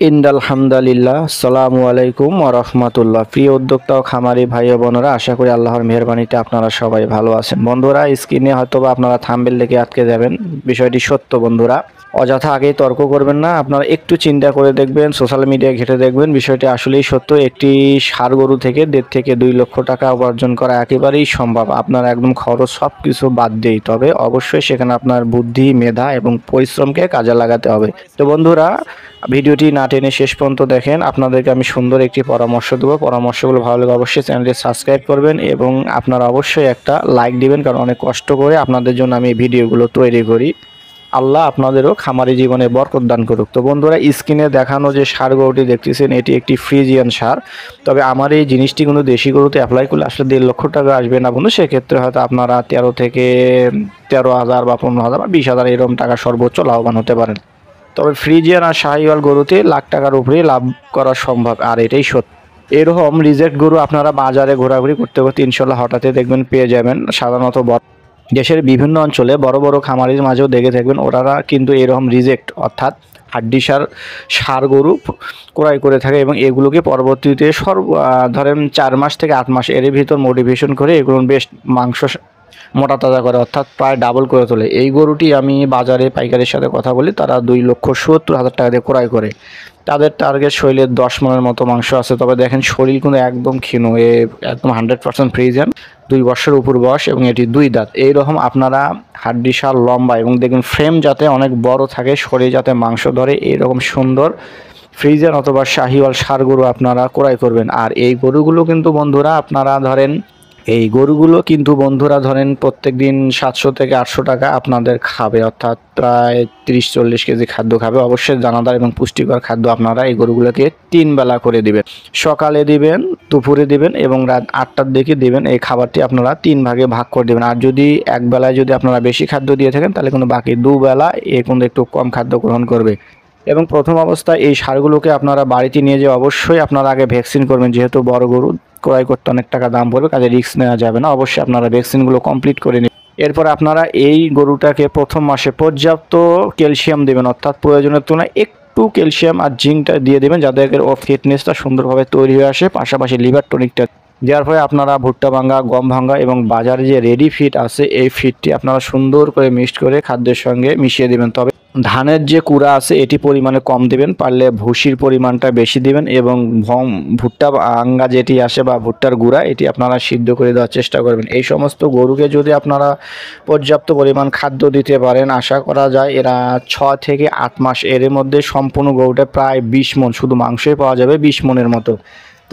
আলহামদুলিল্লাহ আসসালামু আলাইকুম ওয়া রাহমাতুল্লাহ। প্রিয় উদ্যোক্তা ও খামারি ভাই ও বোনেরা, আশা করি আল্লাহর মেহেরবানিতে আপনারা সবাই ভালো আছেন। বন্ধুরা, স্ক্রিনে হয়তোবা আপনারা থাম্বনেল দেখে আটকে যাবেন, বিষয়টি সত্য। বন্ধুরা, অযথা আগেই তর্ক করবেন না, আপনারা একটু চিন্তা করে দেখবেন, সোশ্যাল মিডিয়ায় ঘেঁটে দেখবেন, বিষয়টি আসলেই সত্য। একটি ষাঁড় গরু থেকে 1.5 থেকে 2 লক্ষ টাকা উপার্জন করা একেবারেই সম্ভব, আপনার একদম খরচ সব কিছু বাদ দিয়েই। তবে অবশ্যই সেখানে আপনার বুদ্ধি, মেধা এবং পরিশ্রমকে কাজে লাগাতে হবে। তো বন্ধুরা, ভিডিওটি না টেনে শেষ পর্যন্ত দেখেন, আপনাদেরকে আমি সুন্দর একটি পরামর্শ দেবো। পরামর্শগুলো ভালো লাগে অবশ্যই চ্যানেলটি সাবস্ক্রাইব করবেন এবং আপনারা অবশ্যই একটা লাইক দিবেন, কারণ অনেক কষ্ট করে আপনাদের জন্য আমি ভিডিওগুলো তৈরি করি। আল্লাহ আপনাদেরও খামারি জীবনে বরকত দান করুক। তো বন্ধুরা, স্ক্রিনে দেখানো যে ষাঁড় গরুটি দেখতেছেন, এটি একটি ফ্রিজিয়ান ষাঁড়। তবে আমার এই জিনিসটি কিন্তু দেশি গরুতে অ্যাপ্লাই করলে আসলে 1.5 লক্ষ টাকা আসবে না বন্ধু। সেক্ষেত্রে হয়তো আপনারা 13,000 বা 15,000 বা 20,000 এরকম টাকা সর্বোচ্চ লাভবান হতে পারেন। তবে ফ্রিজিয়ান আর শাহিওয়াল গরুতে লাখ টাকার উপরে লাভ করা সম্ভব, আর এটাই সত্য। এরকম রিজেক্ট গরু আপনারা বাজারে ঘোরাঘুরি করতে করতে ইনশাল্লাহ হঠাৎই দেখবেন পেয়ে যাবেন। সাধারণত দেশের বিভিন্ন অঞ্চলে বড় বড় খামারির মাঝেও দেখে থাকবেন, ওনারা কিন্তু এরকম রিজেক্ট অর্থাৎ হাড্ডিসার ষাঁড় গরু ক্রয় করে থাকে এবং এগুলোকে পরবর্তীতে ধরেন 4 মাস থেকে 8 মাস এর ভিতর মোটিভেশন করে এগুলো বেশ মাংস মোটা তাজা করে, অর্থাৎ প্রায় ডাবল করে তোলে। এই গরুটি আমি বাজারে পাইকারের সাথে কথা বলি, তারা 2,70,000 টাকা দিয়ে ক্রয় করে। তাদের টার্গেট শরীরের 10 মনের মতো মাংস আছে। তবে দেখেন শরীর কিন্তু একদম ক্ষীণ, একদম 100% ফ্রিজিয়ান, 2 বছরের উপর বয়স এবং এটি 2 দাঁত। এইরকম আপনারা হাড্ডিসার লম্বা এবং দেখবেন ফ্রেম যাতে অনেক বড় থাকে, শরীর যাতে মাংস ধরে, এইরকম সুন্দর ফ্রিজিয়ান অথবা শাহিওয়াল ষাঁড় গরু আপনারা ক্রয় করবেন। আর এই গরুগুলো কিন্তু বন্ধুরা আপনারা ধরেন প্রত্যেক দিন 700 থেকে 800 টাকা আপনাদের খাবে, অর্থাৎ প্রায় 30-40 কেজি খাদ্য খাবে। অবশ্যই দানাদার এবং পুষ্টিকর খাদ্য আপনারা এই গরুগুলোকে 3 বেলা করে দিবেন। সকালে দিবেন, দুপুরে দিবেন এবং রাত 8টার দিকে দিবেন। এই খাবারটি আপনারা 3 ভাগে ভাগ করে দিবেন। আর যদি এক বেলায় যদি আপনারা বেশি খাদ্য দিয়ে থাকেন, তাহলে কিন্তু বাকি 2 বেলা কিন্তু একটু কম খাদ্য গ্রহণ করবে। এবং প্রথম অবস্থায় এই ষাঁড়গুলোকে আপনারা বাড়িতে নিয়ে যেয়ে অবশ্যই আপনারা আগে ভ্যাকসিন করবেন, যেহেতু বড় গরু ক্রয় করতে অনেক টাকা দাম পড়বে, কাজে রিস্ক নেওয়া যাবে না। অবশ্যই আপনারা ভ্যাকসিনগুলো কমপ্লিট করে নিন। এরপর আপনারা এই গরুটাকে প্রথম মাসে পর্যাপ্ত ক্যালসিয়াম দেবেন, অর্থাৎ প্রয়োজনের তুলনায় একটু ক্যালসিয়াম আর জিঙ্কটা দিয়ে দেবেন, যাতে ওর ফিটনেসটা সুন্দরভাবে তৈরি হয়ে আসে। পাশাপাশি লিভার টনিকটা, যার ফলে আপনারা ভুট্টা ভাঙ্গা, গম ভাঙ্গা এবং বাজারে যে রেডি ফিড আছে, এই ফিডটি আপনারা সুন্দর করে মিক্সড করে খাদ্যের সঙ্গে মিশিয়ে দেবেন। তবে ধানের যে কুড়া আছে এটি পরিমাণে কম দিবেন, পারলে ভুসির পরিমাণটা বেশি দিবেন এবং ভুট্টা ভাঙ্গা যেটি আসে বা ভুট্টার গুঁড়া, এটি আপনারা সিদ্ধ করে দেওয়ার চেষ্টা করবেন। এই সমস্ত গরুকে যদি আপনারা পর্যাপ্ত পরিমাণ খাদ্য দিতে পারেন, আশা করা যায় এরা 6 থেকে 8 মাস এর মধ্যে সম্পূর্ণ গরুটা প্রায় 20 মণ শুধু মাংসই পাওয়া যাবে, 20 মণের মতো।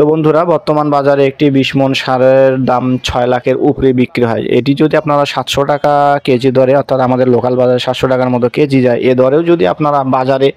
তো বন্ধুরা, বর্তমান বাজারে একটি 20 মণ ষাঁড়ের দাম 6 লাখের উপরে বিক্রি হয়। এটি যদি আপনারা 700 টাকা কেজি দরে, অর্থাৎ আমাদের লোকাল বাজারে 700 টাকার মতো কেজি যায়, এ দরেও যদি আপনারা বাজারে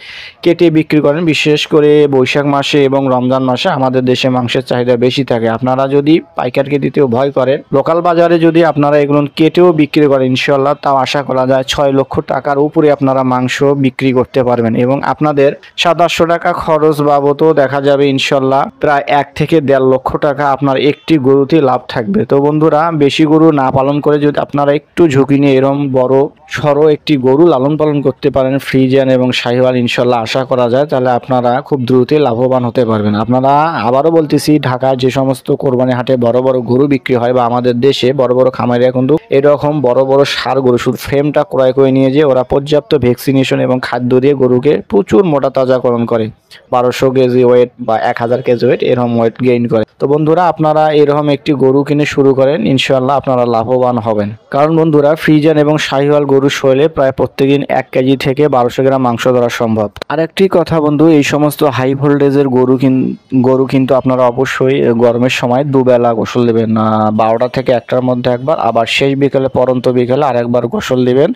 কেটে বিক্রি করেন, বিশেষ করে বৈশাখ মাসে এবং রমজান মাসে আমাদের দেশে মাংসের চাহিদা বেশি থাকে। আপনারা যদি পাইকারকে দিতেও ভয় করেন, লোকাল বাজারে যদি আপনারা এগুলো কেটেও বিক্রি করেন, ইনশাল্লাহ তাও আশা করা যায় 6 লক্ষ টাকার উপরে আপনারা মাংস বিক্রি করতে পারবেন এবং আপনাদের 700 টাকা খরচ বাবদও দেখা যাবে ইনশাল্লাহ প্রায় 1 থেকে 1.5 লক্ষ টাকা আপনার একটি গরুতে লাভ থাকবে। তো বন্ধুরা, বেশি গরু না পালন করে যদি আপনারা একটু ঝুঁকি নিয়ে এরকম বড় সড়ো একটি গরু লালন পালন করতে পারেন, ফ্রিজিয়ান এবং শাহিওয়াল, ইনশাল্লাহ আশা করা যায় তাহলে আপনারা খুব দ্রুতই লাভবান হতে পারবেন। আপনারা, আবারও বলতেছি, ঢাকার যে সমস্ত কোরবানি হাটে বড় বড় গরু বিক্রি হয় বা আমাদের দেশে বড় বড় খামারিরা কিন্তু এরকম বড় বড় ষাঁড় গরু শুধু ফ্রেমটা ক্রয় করে নিয়ে যে ওরা পর্যাপ্ত ভ্যাকসিনেশন এবং খাদ্য দিয়ে গরুকে প্রচুর মোটা তাজাকরণ করে, 1200 কেজি ওয়েট বা 1000 কেজি ওয়েট এরকম ওয়েট গেইন করে। তো বন্ধুরা, আপনারা এরকম একটি গরু কিনে শুরু করেন, ইনশাল্লাহ আপনারা লাভবান হবেন। কারণ বন্ধুরা, ফ্রিজিয়ান এবং শাহিওয়াল গরুর শরীরে প্রায় প্রত্যেকদিন 1 কেজি থেকে 1200 গ্রাম মাংস ধরা সম্ভব। আরেকটি কথা বন্ধু, এই সমস্ত হাই ভোল্টেজের গরু কিন্তু আপনারা অবশ্যই গরমের সময় দুবেলা গোসল দেবেন, 12টা থেকে 1টার মধ্যে একবার, আবার শেষ বিকেলে পরন্ত বিকেলে আরেকবার গোসল দিবেন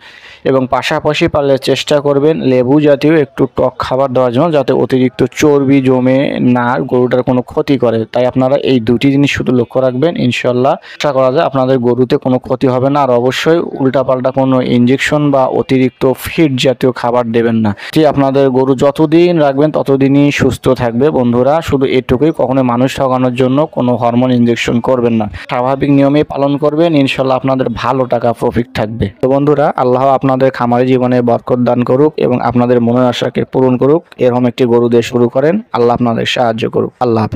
এবং পাশাপাশি পারলে চেষ্টা করবেন লেবু জাতীয় একটু টক খাবার দেওয়ার জন্য, যাতে অতিরিক্ত চর্বি জমে না গরুটার কোনো ক্ষতি ক্ষতি করে। তাই আপনারা এই দুটি জিনিস শুধু লক্ষ্য রাখবেন, ইনশাল্লাহ আশা করা যায় আপনাদের গরুতে কোনো ক্ষতি হবে না। আর অবশ্যই উল্টাপাল্টা কোনো ইনজেকশন বা অতিরিক্ত ফিড জাতীয় খাবার দেবেন না। আপনাদের গরু যতদিন রাখবেন ততদিনই সুস্থ থাকবে। বন্ধুরা শুধু এটুকুই, কখনো মানুষ ঠকানোর জন্য কোনো হরমোন ইনজেকশন করবেন না, স্বাভাবিক নিয়মে পালন করবেন, ইনশাল্লাহ আপনাদের ভালো টাকা প্রফিট থাকবে। তো বন্ধুরা, আল্লাহ আপনাদের খামারি জীবনে বরকত দান করুক এবং আপনাদের মনের আশাকে পূরণ করুক। এরকম একটি গরু দিয়ে শুরু করেন, আল্লাহ আপনাদের সাহায্য করুক। আল্লাহ হাফেজ।